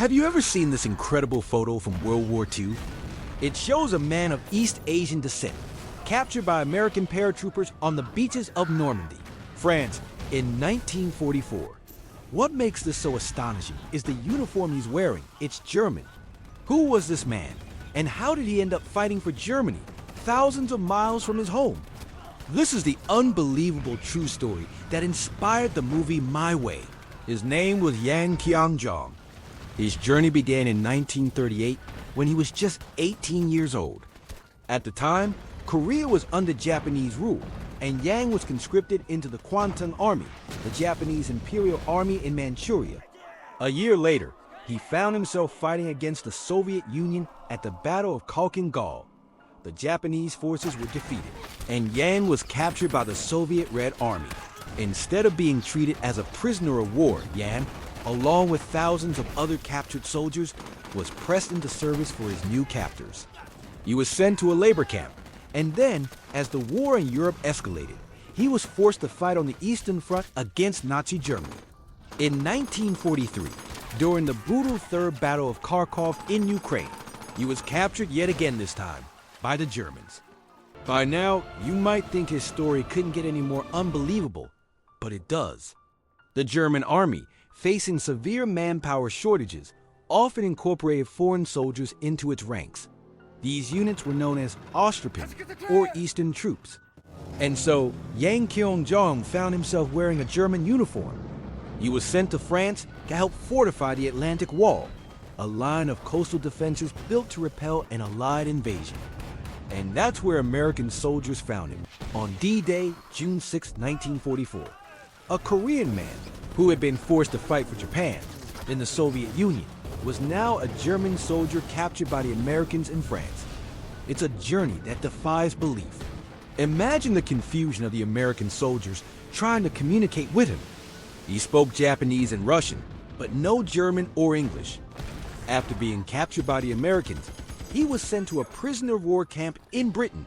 Have you ever seen this incredible photo from World War II? It shows a man of East Asian descent, captured by American paratroopers on the beaches of Normandy, France, in 1944. What makes this so astonishing is the uniform he's wearing. It's German. Who was this man, and how did he end up fighting for Germany, thousands of miles from his home? This is the unbelievable true story that inspired the movie My Way. His name was Yang Kyoungjong. His journey began in 1938 when he was just 18 years old. At the time, Korea was under Japanese rule, and Yang was conscripted into the Kwantung Army, the Japanese Imperial Army in Manchuria. A year later, he found himself fighting against the Soviet Union at the Battle of Khalkhin-Gol. The Japanese forces were defeated, and Yang was captured by the Soviet Red Army. Instead of being treated as a prisoner of war, Yang, along with thousands of other captured soldiers, was pressed into service for his new captors. He was sent to a labor camp, and then, as the war in Europe escalated, he was forced to fight on the Eastern Front against Nazi Germany. In 1943, during the brutal Third Battle of Kharkov in Ukraine, he was captured yet again this time by the Germans. By now, you might think his story couldn't get any more unbelievable, but it does. The German army, facing severe manpower shortages, often incorporated foreign soldiers into its ranks. These units were known as Osttruppen, or Eastern troops. And so, Yang Kyoungjong found himself wearing a German uniform. He was sent to France to help fortify the Atlantic Wall, a line of coastal defenses built to repel an Allied invasion. And that's where American soldiers found him, on D-Day, June 6, 1944. A Korean man who had been forced to fight for Japan in the Soviet Union was now a German soldier captured by the Americans in France. It's a journey that defies belief. Imagine the confusion of the American soldiers trying to communicate with him. He spoke Japanese and Russian, but no German or English. After being captured by the Americans, he was sent to a prisoner of war camp in Britain.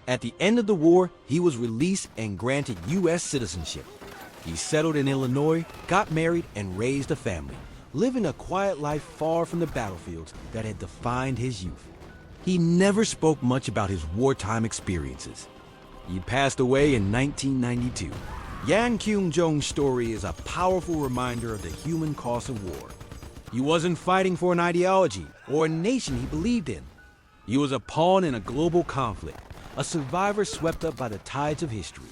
At the end of the war, he was released and granted U.S. citizenship. He settled in Illinois, got married, and raised a family, living a quiet life far from the battlefields that had defined his youth. He never spoke much about his wartime experiences. He passed away in 1992. Yang Kyoungjong's story is a powerful reminder of the human cost of war. He wasn't fighting for an ideology or a nation he believed in. He was a pawn in a global conflict, a survivor swept up by the tides of history.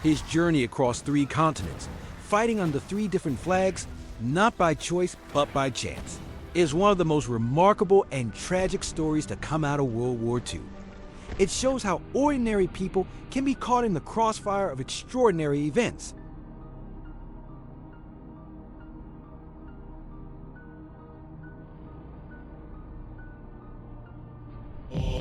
His journey across 3 continents, fighting under 3 different flags, not by choice but by chance, is one of the most remarkable and tragic stories to come out of World War II. It shows how ordinary people can be caught in the crossfire of extraordinary events. You